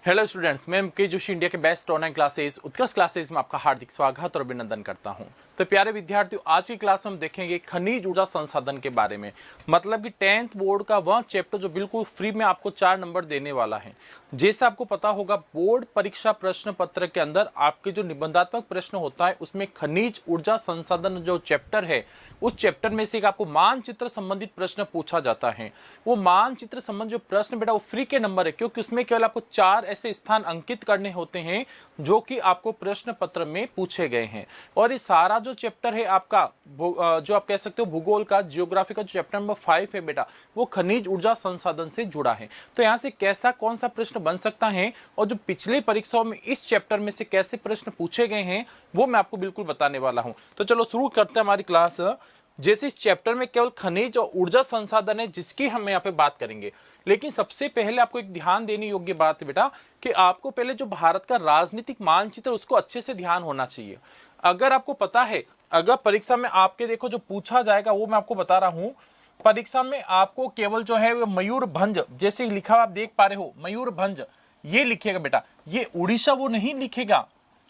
Hello students, मैं के Joshi India के बेस्ट ऑनलाइन क्लासेस उत्कर्ष क्लासेस में आपका हार्दिक स्वागत और अभिनंदन करता हूं। तो प्यारे विद्यार्थियों, आज की क्लास में हम देखेंगे खनिज ऊर्जा संसाधन के बारे में। मतलब कि 10th बोर्ड का वह चैप्टर जो बिल्कुल फ्री में आपको 4 नंबर देने वाला है। जैसे आपको पता होगा, बोर्ड परीक्षा प्रश्न पत्र के अंदर आपके जो निबंधात्मक प्रश्न होता है उसमें खनिज ऊर्जा संसाधन जो चैप्टर है, उस चैप्टर में से एक आपको मानचित्र संबंधित प्रश्न पूछा जाता है। वो मानचित्र संबंधित जो प्रश्न बेटा वो फ्री के नंबर है, क्योंकि उसमें केवल आपको 4 ऐसे स्थान अंकित करने होते हैं जो कि आपको प्रश्न पत्र में पूछे गए हैं। और ये सारा जो चैप्टर है आपका, जो आप कह सकते हो भूगोल का, जियोग्राफी का जो चैप्टर नंबर 5 है बेटा, वो खनिज ऊर्जा संसाधन से जुड़ा है। तो यहाँ से कैसा कौन सा प्रश्न बन सकता है और जो पिछले परीक्षाओं में इस चैप्टर में से कैसे प्रश्न पूछे गए हैं वो मैं आपको बिल्कुल बताने वाला हूं। तो चलो शुरू करते हैं हमारी क्लास। जैसे इस चैप्टर में केवल खनिज और ऊर्जा संसाधन है जिसकी हम यहाँ पे बात करेंगे, लेकिन सबसे पहले आपको एक ध्यान देने योग्य बात है बेटा कि आपको पहले जो भारत का राजनीतिक मानचित्र उसको अच्छे से ध्यान होना चाहिए। अगर आपको पता है, अगर परीक्षा में आपके देखो जो पूछा जाएगा वो मैं आपको बता रहा हूं। परीक्षा में आपको केवल जो है मयूरभंज जैसे लिखा आप देख पा रहे हो, मयूरभंज ये लिखेगा बेटा, ये उड़ीसा वो नहीं लिखेगा,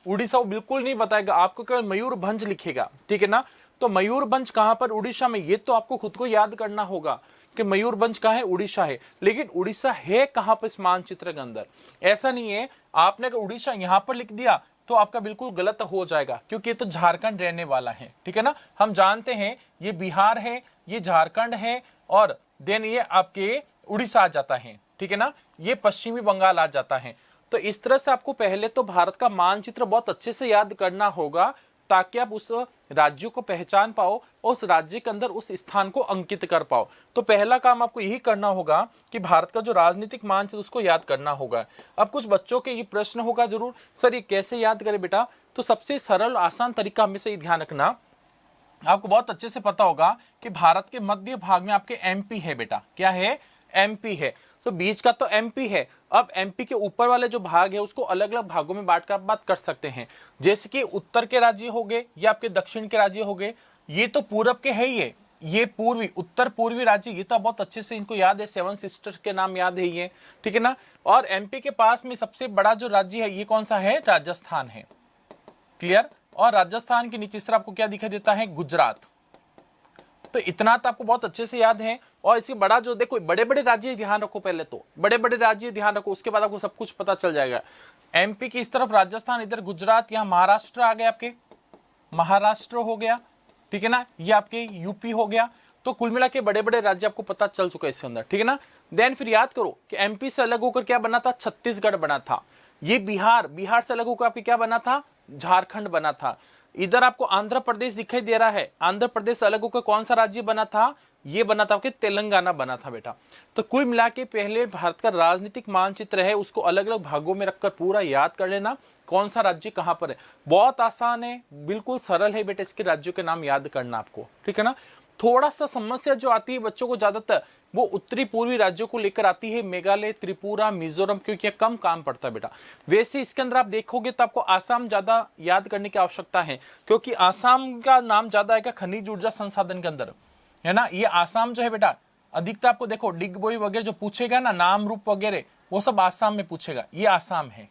उड़ीसा वो बिल्कुल नहीं बताएगा, आपको केवल मयूरभंज लिखेगा, ठीक है ना। तो मयूरभंज कहां पर, उड़ीसा में, ये तो आपको खुद को याद करना होगा कि मयूरभंज कहां है, उड़ीसा है। लेकिन उड़ीसा है कहां पर इस मानचित्र के अंदर, ऐसा नहीं है आपने अगर उड़ीसा यहां पर लिख दिया तो आपका बिल्कुल गलत हो जाएगा, क्योंकि ये तो झारखंड रहने वाला है, ठीक है ना। हम जानते हैं ये बिहार है, ये झारखंड है, और देन ये आपके उड़ीसा आ जाता है, ठीक है ना, ये पश्चिमी बंगाल आ जाता है। तो इस तरह से आपको पहले तो भारत का मानचित्र बहुत अच्छे से याद करना होगा, ताकि आप उस राज्य को पहचान पाओ और उस राज्य के अंदर उस स्थान को अंकित कर पाओ। तो पहला काम आपको यही करना होगा कि भारत का जो राजनीतिक मानचित्र उसको याद करना होगा। अब कुछ बच्चों के ये प्रश्न होगा जरूर, सर ये कैसे याद करें बेटा। तो सबसे सरल आसान तरीका हमेशा ये ध्यान रखना, आपको बहुत अच्छे से पता होगा कि भारत के मध्य भाग में आपके एमपी है बेटा, क्या है, एमपी है। तो बीच का तो एमपी है। अब एमपी के ऊपर वाले जो भाग है उसको अलग अलग भागों में बांटकर आप बात कर सकते हैं। जैसे कि उत्तर के राज्य हो गए या आपके दक्षिण के राज्य हो गए, ये तो पूरब के है ही, ये पूर्वी उत्तर पूर्वी राज्य, ये तो बहुत अच्छे से इनको याद है, 7 सिस्टर के नाम याद है ये, ठीक है ना। और एमपी के पास में सबसे बड़ा जो राज्य है ये कौन सा है, राजस्थान है, क्लियर। और राजस्थान के नीचे इस तरह आपको क्या दिखाई देता है, गुजरात। तो इतना तो आपको बहुत अच्छे से याद है। और इससे बड़ा जो देखो, बड़े बड़े राज्य ध्यान रखो, पहले तो बड़े बड़े राज्य ध्यान रखो, उसके बाद आपको सब कुछ पता चल जाएगा। एमपी की इस तरफ राजस्थान, इधर गुजरात, यहाँ महाराष्ट्र आ गए, आपके महाराष्ट्र हो गया, ठीक है ना, ये आपके यूपी हो गया। तो कुल मिला के बड़े बड़े राज्य आपको पता चल चुका है इसके अंदर, ठीक है ना। देन फिर याद करो कि एमपी से अलग होकर क्या बना था, छत्तीसगढ़ बना था। ये बिहार, बिहार से अलग होकर आपके क्या बना था, झारखंड बना था। इधर आपको आंध्र प्रदेश दिखाई दे रहा है, आंध्र प्रदेश से अलग होकर कौन सा राज्य बना था, ये बना था आपके तेलंगाना बना था बेटा। तो कुल मिला के पहले भारत का राजनीतिक मानचित्र है उसको अलग अलग भागों में रखकर पूरा याद कर लेना, कौन सा राज्य कहां पर है। बहुत आसान है, बिल्कुल सरल है बेटा इसके राज्यों के नाम याद करना आपको, ठीक है ना। थोड़ा सा समस्या जो आती है बच्चों को ज्यादातर वो उत्तरी पूर्वी राज्यों को लेकर आती है, मेघालय, त्रिपुरा, मिजोरम, क्योंकि कम काम पड़ता है बेटा। वैसे इसके अंदर आप देखोगे तो आपको आसाम ज्यादा याद करने की आवश्यकता है, क्योंकि आसाम का नाम ज्यादा आएगा खनिज ऊर्जा संसाधन के अंदर, है ना। ये आसाम जो है बेटा अधिकता आपको देखो डिगबोई वगैरह जो पूछेगा ना, नाम रूप वगैरह वो सब आसाम में पूछेगा, ये आसाम है।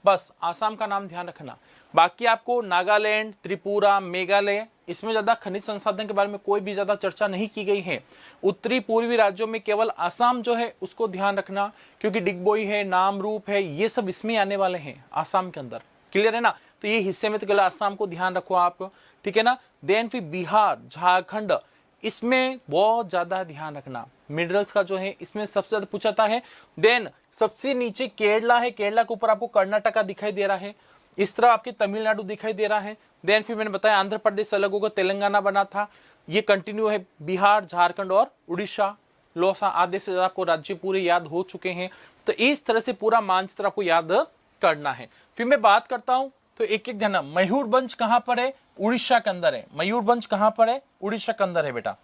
बस आसाम का नाम ध्यान रखना। बाकी आपको नागालैंड, त्रिपुरा, मेघालय, इसमें ज्यादा खनिज संसाधन के बारे में कोई भी ज्यादा चर्चा नहीं की गई है। उत्तरी पूर्वी राज्यों में केवल आसाम जो है उसको ध्यान रखना, क्योंकि डिगबोई है, नामरूप है, ये सब इसमें आने वाले हैं आसाम के अंदर, क्लियर है ना। तो ये हिस्से में तो केवल आसाम को ध्यान रखो आप, ठीक है ना। देन फिर बिहार, झारखंड, इसमें बहुत ज्यादा ध्यान रखना। मिनरल्स का जो है इसमें सबसे ज्यादा पूछाता है। देन सबसे नीचे केरला है, केरला के ऊपर आपको कर्नाटका दिखाई दे रहा है, इस तरह आपके तमिलनाडु दिखाई दे रहा है। देन फिर मैंने बताया आंध्र प्रदेश अलग होकर तेलंगाना बना था, ये कंटिन्यू है, बिहार, झारखंड और उड़ीसा, लोसा, आधे से ज्यादा आपको राज्य पूरे याद हो चुके हैं। तो इस तरह से पूरा मानचित्र आपको याद करना है। फिर मैं बात करता हूं तो एक एक ध्यान, मयूरभंज कहां पर है, उड़ीसा के अंदर है। मयूरभंज कहां पर है, उड़ीसा के अंदर है बेटा,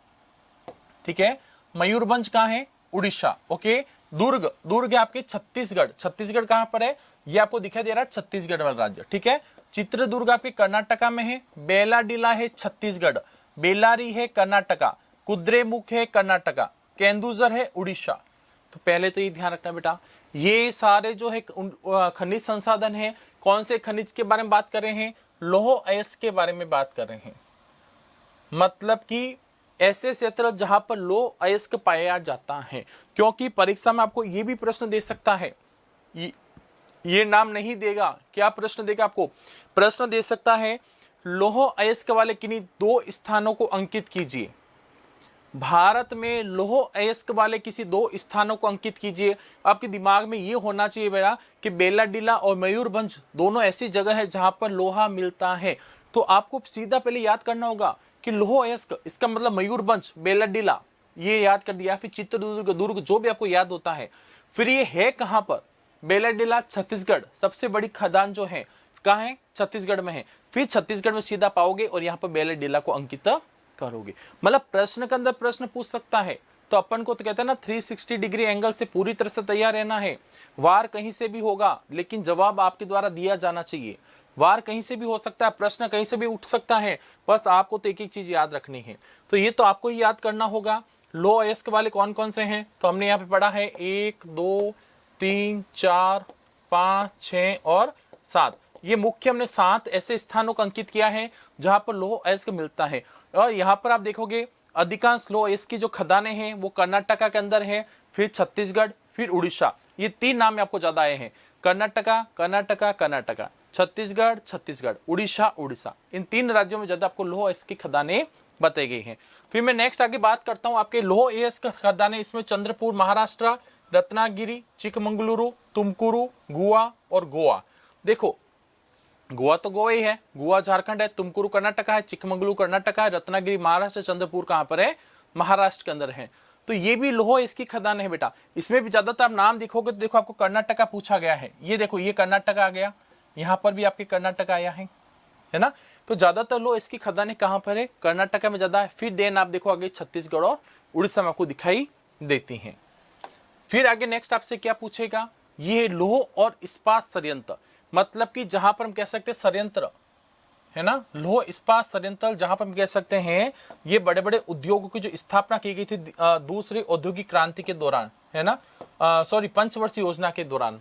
ठीक है। मयूरभंज कहां है, उड़ीसा, ओके। दुर्ग, दुर्ग है आपके छत्तीसगढ़, छत्तीसगढ़ कहां पर है, ये आपको दिखाई दे रहा है छत्तीसगढ़ वाला राज्य, ठीक है। चित्रदुर्ग आपके कर्नाटका में है, बेलाडीला है छत्तीसगढ़, बेलारी है कर्नाटका, कुद्रेमुख है कर्नाटका, केंदुझर है उड़ीसा। तो पहले तो ये ध्यान रखना बेटा, ये सारे जो है खनिज संसाधन है, कौन से खनिज के बारे में बात कर रहे हैं, लौह अयस्क के बारे में बात कर रहे हैं। मतलब कि ऐसे क्षेत्र जहां पर लौह अयस्क पाया जाता है, क्योंकि परीक्षा में आपको ये भी प्रश्न दे सकता है, ये नाम नहीं देगा, क्या प्रश्न देगा आपको, प्रश्न दे सकता है लौह अयस्क वाले किन्हीं 2 स्थानों को अंकित कीजिए। भारत में लौह अयस्क वाले किसी 2 स्थानों को अंकित कीजिए। आपके दिमाग में ये होना चाहिए बेटा कि बेलाडीला और मयूरभंज दोनों ऐसी जगह है जहां पर लोहा मिलता है। तो आपको सीधा पहले याद करना होगा कि लौह अयस्क, इसका मतलब मयूरभंज, बेलाडीला, ये याद कर दिया, फिर चित्रदुर्ग, दुर्ग, जो भी आपको याद होता है। फिर ये है कहां पर, बेलाडीला छत्तीसगढ़, सबसे बड़ी खदान जो है कहाँ है, छत्तीसगढ़ में है। फिर छत्तीसगढ़ में सीधा पाओगे और यहाँ पर बेलाडीला को अंकित करोगे। मतलब प्रश्न के अंदर प्रश्न पूछ सकता है, तो अपन को तो कहते हैं ना 360 डिग्री एंगल से पूरी तरह से तैयार रहना है। वार कहीं से भी होगा, लेकिन जवाब आपके द्वारा दिया जाना चाहिए। वार कहीं से भी हो सकता है, प्रश्न कहीं से भी उठ सकता है, बस आपको तो एक एक चीज याद रखनी है। तो ये तो आपको ही याद करना होगा। लौह अयस्क वाले कौन कौन से हैं, तो हमने यहाँ पे पढ़ा है 1 2 3 4 5 6 और 7। ये मुख्य हमने 7 ऐसे स्थानों को अंकित किया है जहां पर लौह अयस्क मिलता है। और यहाँ पर आप देखोगे अधिकांश लौह अयस्क की जो खदानें हैं वो कर्नाटका के अंदर है, फिर छत्तीसगढ़, फिर उड़ीसा। ये 3 नाम आपको ज्यादा आए हैं, कर्नाटका, कर्नाटका, कर्नाटका, छत्तीसगढ़, छत्तीसगढ़, उड़ीसा, उड़ीसा। इन 3 राज्यों में ज्यादा आपको लौह अयस्क की खदानें बताई गई हैं। फिर मैं नेक्स्ट आगे बात करता हूँ आपके लौह अयस्क खदानें। इसमें चंद्रपुर महाराष्ट्र, रत्नागिरी, चिकमंगलुरु, तुमकुरु, गोवा और गोवा। देखो गोवा तो गोवा ही है, गोवा झारखंड है, तुमकुरु कर्नाटका है, चिकमंगलुरु कर्नाटका है, रत्नागिरी महाराष्ट्र, चंद्रपुर कहां पर है, महाराष्ट्र के अंदर है। तो ये भी लौह इसकी खदान है बेटा। इसमें भी ज्यादातर आप नाम देखोगे तो देखो आपको कर्नाटका पूछा गया है। ये देखो ये कर्नाटका आ गया, यहाँ पर भी आपके कर्नाटका आया है ना। तो ज्यादातर लौह इसकी खदानें कहां पर है, कर्नाटका में ज्यादा है। फिर देन आप देखो आगे छत्तीसगढ़ और उड़ीसा में आपको दिखाई देती है। फिर आगे नेक्स्ट आपसे क्या पूछेगा, ये लौह और इस्पात संयंत्र, मतलब कि जहां पर हम कह सकते हैं संयंत्र है ना, लौह इस्पात संयंत्र, जहां पर हम कह सकते हैं ये बड़े बड़े उद्योगों की जो स्थापना की गई थी दूसरी औद्योगिक क्रांति के दौरान, है ना, सॉरी पंचवर्षीय योजना के दौरान,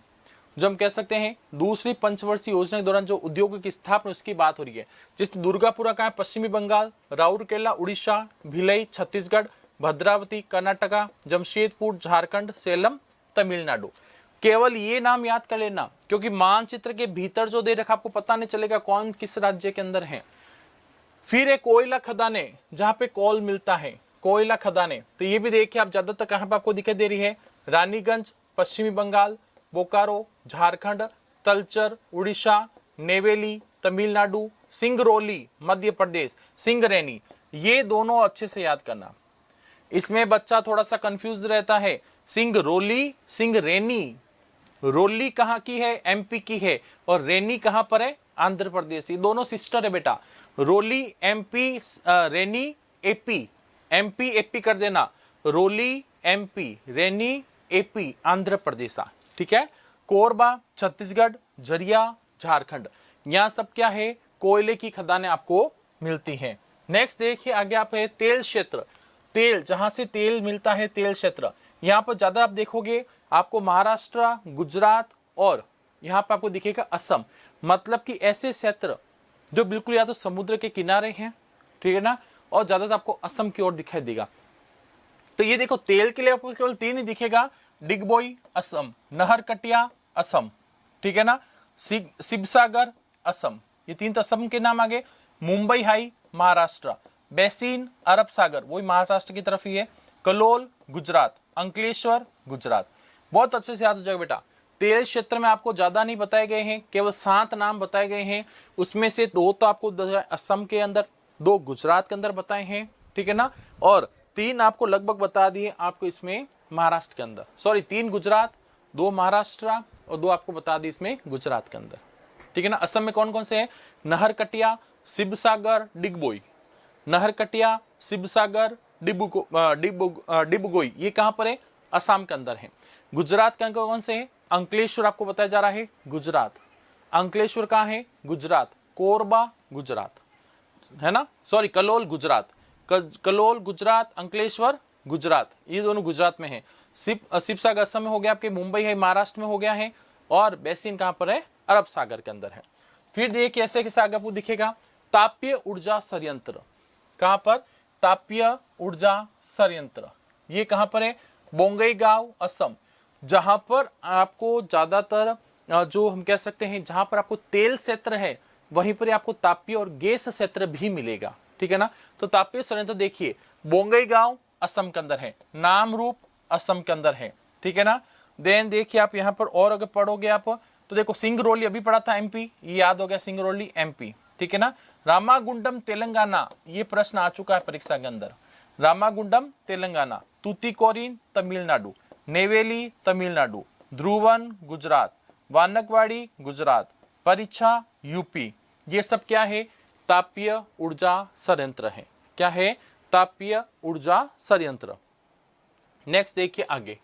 जो हम कह सकते हैं दूसरी पंचवर्षीय योजना के दौरान जो उद्योगों की स्थापना उसकी बात हो रही है। जैसे दुर्गापुरा का है पश्चिमी बंगाल, राउरकेला उड़ीसा, भिलाई छत्तीसगढ़, भद्रावती कर्नाटका, जमशेदपुर झारखंड, सेलम तमिलनाडु। केवल ये नाम याद कर लेना, क्योंकि मानचित्र के भीतर जो दे रखा आपको पता नहीं चलेगा कौन किस राज्य के अंदर है। फिर एक कोयला खदाने, जहां पे कोल मिलता है, कोयला खदाने, तो ये भी देखिए आप ज्यादातर कहां पे आपको दिखाई दे रही है, रानीगंज पश्चिमी बंगाल, बोकारो झारखंड, तलचर उड़ीसा, नेवेली तमिलनाडु, सिंगरौली मध्य प्रदेश, सिंगरैनी। ये दोनों अच्छे से याद करना। इसमें बच्चा थोड़ा सा कंफ्यूज रहता है, सिंगरौली, सिंगरैनी। रोली कहां की है, एमपी की है, और रेनी कहां पर है, आंध्र प्रदेश। ये दोनों सिस्टर है बेटा, रोली एमपी, रेनी एपी, एमपी एपी कर देना, रोली एमपी, रेनी एपी, आंध्र प्रदेश। ठीक है। कोरबा छत्तीसगढ़, झरिया झारखंड। यहां सब क्या है, कोयले की खदानें आपको मिलती हैं। नेक्स्ट देखिए आगे आप है तेल क्षेत्र, तेल जहां से तेल मिलता है, तेल क्षेत्र। यहाँ पर ज्यादा आप देखोगे आपको महाराष्ट्र, गुजरात और यहाँ पर आपको दिखेगा असम। मतलब कि ऐसे क्षेत्र जो बिल्कुल या तो समुद्र के किनारे हैं, ठीक है ना, और ज्यादातर आपको असम की ओर दिखाई देगा। तो ये देखो तेल के लिए आपको केवल 3 ही दिखेगा, डिगबोई असम, नहरकटिया असम, ठीक है ना, शिवसागर असम। ये 3 तो असम के नाम आ गए। मुंबई हाई महाराष्ट्र, बेसिन अरब सागर वही महाराष्ट्र की तरफ ही है, कलोल गुजरात, अंकलेश्वर गुजरात। बहुत अच्छे से याद हो जाएगा बेटा। तेल क्षेत्र में आपको ज्यादा नहीं बताए गए हैं, केवल 7 नाम बताए गए हैं। उसमें से 2 तो आपको असम के अंदर, 2 गुजरात के अंदर बताए हैं, ठीक है ना, और 3 आपको लगभग बता दिए आपको इसमें महाराष्ट्र के अंदर, सॉरी 3 गुजरात, 2 महाराष्ट्र और 2 आपको बता दी इसमें गुजरात के अंदर, ठीक है ना। असम में कौन कौन से हैं, नहरकटिया, शिवसागर, डिगबोई। नहरकटिया, शिवसागर, डिबुगोई, ये कहां पर है, असम के अंदर है। गुजरात के कौन से है, अंकलेश्वर आपको बताया जा रहा है, गुजरात। अंकलेश्वर कहां है, गुजरात। कोरबा गुजरात, है ना, सॉरी कलोल गुजरात, कलोल गुजरात, अंकलेश्वर गुजरात, ये दोनों गुजरात में है। शिव सागर असम में हो गया, आपके मुंबई है महाराष्ट्र में हो गया है, और बेसिन कहां पर है, अरब सागर के अंदर है। फिर देखिए ऐसे कैसे आगे आपको दिखेगा, तापीय ऊर्जा संयंत्र, कहां पर, तापीय ऊर्जा संयंत्र, ये कहां पर है, बोंगईगांव असम, जहां पर आपको ज्यादातर जो हम कह सकते हैं जहां पर आपको तेल क्षेत्र है वहीं पर आपको तापीय और गैस क्षेत्र भी मिलेगा, ठीक है ना। तो तापीय संयंत्र देखिए बोंगईगांव असम के अंदर है, नामरूप असम के अंदर है, ठीक है ना। देन देखिए आप यहाँ पर और अगर पढ़ोगे आप तो देखो सिंगरौली अभी पढ़ा था एमपी, ये याद हो गया, सिंगरौली एमपी, ठीक है ना। रामागुंडम तेलंगाना, ये प्रश्न आ चुका है परीक्षा के अंदर, रामागुंडम तेलंगाना। तूतीकोरिन तमिलनाडु, नेवेली तमिलनाडु, ध्रुवन गुजरात, वानकवाड़ी गुजरात, परीक्षा यूपी, ये सब क्या है, तापीय ऊर्जा संयंत्र है। क्या है, तापीय ऊर्जा संयंत्र। नेक्स्ट देखिए आगे,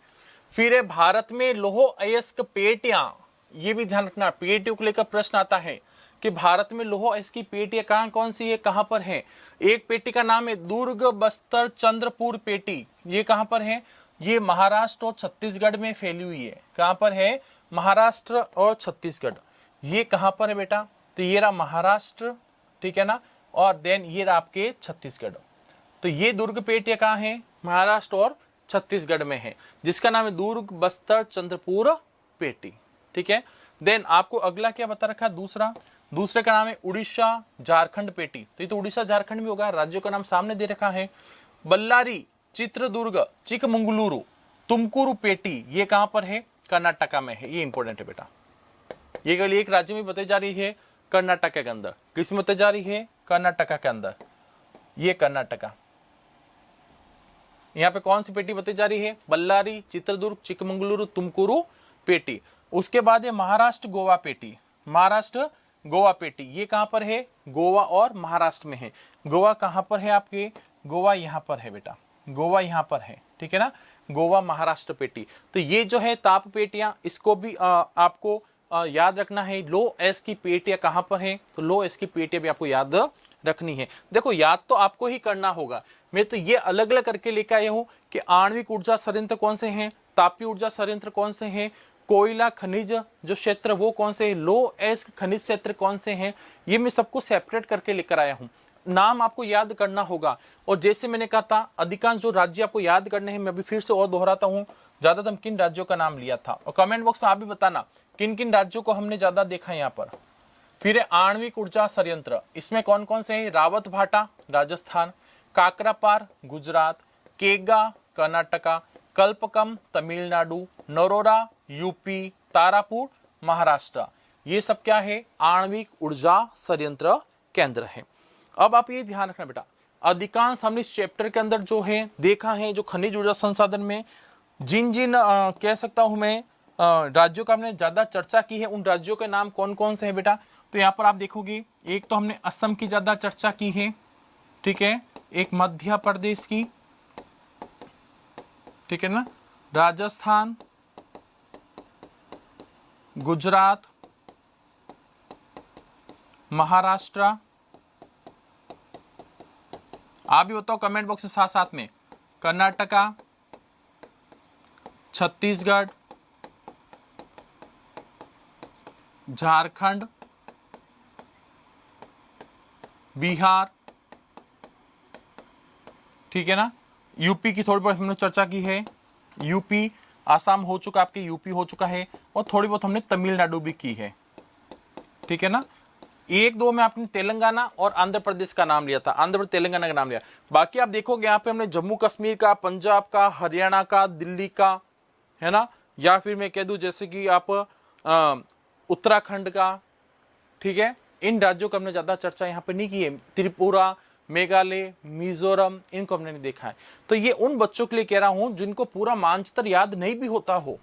फिर है भारत में लौह अयस्क पेटियां, ये भी ध्यान रखना, पेटियों को लेकर प्रश्न आता है कि भारत में लौह अयस्क की पेटियां कहां कौन सी है, कहां पर है। एक पेटी का नाम है दुर्ग बस्तर चंद्रपुर पेटी, ये कहां पर है, ये महाराष्ट्र और छत्तीसगढ़ में फैली हुई है। कहां पर है, महाराष्ट्र और छत्तीसगढ़। ये कहां पर है बेटा, तो ये रहा महाराष्ट्र, ठीक है ना, और देन ये रहा आपके छत्तीसगढ़। तो ये दुर्ग पेटियां कहां है, महाराष्ट्र और छत्तीसगढ़ में है, जिसका नाम है दुर्ग बस्तर चंद्रपुर पेटी, ठीक है। देन आपको अगला क्या बता रखा है, दूसरे का नाम है उड़ीसा झारखंड पेटी, तो ये तो उड़ीसा झारखंड भी होगा, राज्यों का नाम सामने दे रखा है। बल्लारी चित्रदुर्ग चिकमंगलुरु तुमकुरु पेटी, ये कहां पर है, कर्नाटका में है, ये इंपॉर्टेंट है बेटा। ये केवल एक राज्य में बताई जा रही है, कर्नाटक के अंदर। किस में बताई जा रही है, कर्नाटका के अंदर, ये कर्नाटका। यहाँ पे कौन सी पेटी बताई जा रही है, बल्लारी चित्रदुर्ग चिकमंगलुरु तुमकुरु पेटी। उसके बाद है महाराष्ट्र गोवा पेटी, महाराष्ट्र गोवा पेटी, ये कहां पर है, गोवा और महाराष्ट्र में है। गोवा कहां पर है आपके, गोवा यहाँ पर है बेटा, गोवा यहाँ पर है, ठीक है ना, गोवा महाराष्ट्र पेटी। तो ये जो है ताप पेटियां, इसको भी आपको याद रखना है। लो एस की पेटियां कहां पर है, तो लो एस की पेटियां भी आपको याद रखनी है। देखो याद तो आपको ही करना होगा, मैं तो ये अलग अलग करके लेकर आया हूं कि आणविक ऊर्जा संयंत्र कौन से हैं, तापीय ऊर्जा संयंत्र कौन से हैं, कोयला खनिज जो क्षेत्र वो कौन से हैं, लो एस खनिज क्षेत्र कौन से हैं, ये मैं सबको सेपरेट करके लेकर आया हूं। नाम आपको याद करना होगा, और जैसे मैंने कहा था अधिकांश जो राज्य आपको याद करने हैं, मैं अभी फिर से और दोहराता हूं, ज्यादातर किन राज्यों का नाम लिया था, और कमेंट बॉक्स में आप भी बताना किन किन राज्यों को हमने ज्यादा देखा यहाँ पर। फिर है आणविक ऊर्जा संयंत्र, इसमें कौन कौन से हैं, रावत भाटा राजस्थान, काकरापार गुजरात, केगा कर्नाटका, कल्पकम तमिलनाडु, नरोरा यूपी, तारापुर महाराष्ट्र, ये सब क्या है, आणविक ऊर्जा संयंत्र केंद्र है। अब आप ये ध्यान रखना बेटा, अधिकांश हमने इस चैप्टर के अंदर जो है देखा है, जो खनिज ऊर्जा संसाधन में जिन जिन कह सकता हूं मैं राज्यों का हमने ज्यादा चर्चा की है, उन राज्यों के नाम कौन कौन से हैं बेटा। तो यहाँ पर आप देखोगे, एक तो हमने असम की ज्यादा चर्चा की है, ठीक है, एक मध्य प्रदेश की, ठीक है ना, राजस्थान, गुजरात, महाराष्ट्र। आप भी बताओ कमेंट बॉक्स में साथ साथ में, कर्नाटका, छत्तीसगढ़, झारखंड, बिहार, ठीक है ना, यूपी की थोड़ी बहुत हमने चर्चा की है, यूपी, आसाम हो चुका, आपके यूपी हो चुका है, और थोड़ी बहुत हमने तमिलनाडु भी की है, ठीक है ना। एक दो में आपने तेलंगाना और आंध्र प्रदेश का नाम लिया था, आंध्र प्रदेश तेलंगाना का नाम लिया, बाकी आप देखोगे यहाँ पे हमने जम्मू कश्मीर का, पंजाब का, हरियाणा का, दिल्ली का, है ना, या फिर मैं कह दूं जैसे कि आप उत्तराखंड का, ठीक है, इन राज्यों का हमने ज्यादा चर्चा यहाँ पे नहीं की है। त्रिपुरा, मेघालय, मिजोरम, इनको हमने नहीं देखा है। तो ये उन बच्चों के लिए कह रहा हूं जिनको पूरा मानचित्र याद नहीं भी होता हो,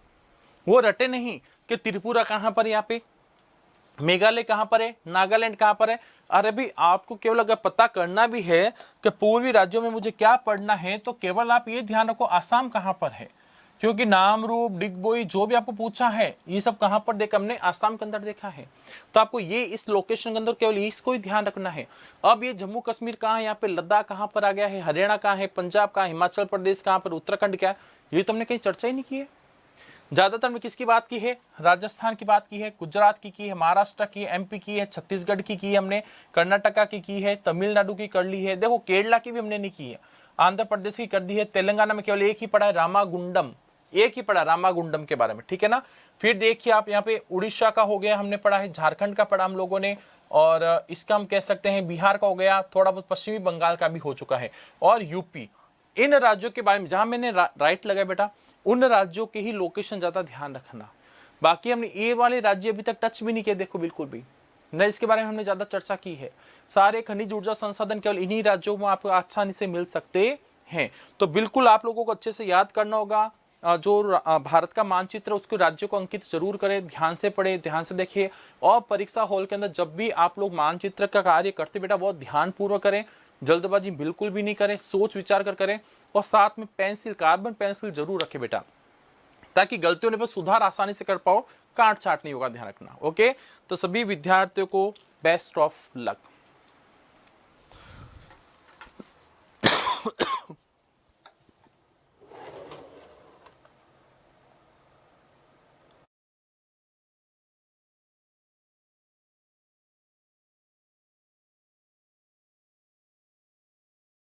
वो रटे नहीं कि त्रिपुरा कहां पर है, यहाँ पे मेघालय कहां पर है, नागालैंड कहां पर है। अरे भी आपको केवल अगर पता करना भी है कि पूर्वी राज्यों में मुझे क्या पढ़ना है, तो केवल आप ये ध्यान रखो आसाम कहां पर है, क्योंकि नाम रूप डिगबोई जो भी आपको पूछा है ये सब कहां पर देखा हमने, आसाम के अंदर देखा है। तो आपको ये इस लोकेशन के अंदर केवल इसको ही ध्यान रखना है। अब ये जम्मू कश्मीर कहाँ है, यहाँ पे लद्दाख कहाँ पर आ गया है, हरियाणा कहाँ है, पंजाब कहाँ, हिमाचल प्रदेश कहाँ पर, उत्तराखंड क्या है, ये तो हमने कहीं चर्चा ही नहीं की है। ज्यादातर में किसकी बात की है, राजस्थान की बात की है, गुजरात की है, महाराष्ट्र की, एमपी की है, छत्तीसगढ़ की है हमने, कर्नाटका की है, तमिलनाडु की कर ली है, देखो केरला की भी हमने नहीं की है, आंध्र प्रदेश की कर दी है, तेलंगाना में केवल एक ही पड़ा है रामागुंडम, एक ही पड़ा रामागुंडम के बारे में, ठीक है ना। फिर देखिए आप यहाँ पे उड़ीसा का हो गया हमने पढ़ा है, झारखंड का पढ़ा हम लोगों ने, और इसका हम कह सकते हैं बिहार का हो गया, थोड़ा बहुत पश्चिमी बंगाल का भी हो चुका है, और यूपी। इन राज्यों के बारे में जहां मैंने राइट लगाया बेटा, उन राज्यों के ही लोकेशन ज्यादा ध्यान रखना। बाकी हमने ये वाले राज्य अभी तक टच भी नहीं किए, देखो बिल्कुल भी न, इसके बारे में हमने ज्यादा चर्चा की है। सारे खनिज ऊर्जा संसाधन केवल इन्हीं राज्यों में आपको आसानी से मिल सकते हैं। तो बिल्कुल आप लोगों को अच्छे से याद करना होगा। जो भारत का मानचित्र उसके राज्यों को अंकित जरूर करें, ध्यान से पढ़े, ध्यान से देखिए, और परीक्षा हॉल के अंदर जब भी आप लोग मानचित्र का कार्य करते बेटा बहुत ध्यान पूर्वक करें, जल्दबाजी बिल्कुल भी नहीं करें, सोच विचार कर करें, और साथ में पेंसिल, कार्बन पेंसिल जरूर रखें बेटा, ताकि गलती होने पर सुधार आसानी से कर पाओ, काट छाट नहीं होगा, ध्यान रखना। ओके, तो सभी विद्यार्थियों को बेस्ट ऑफ लक।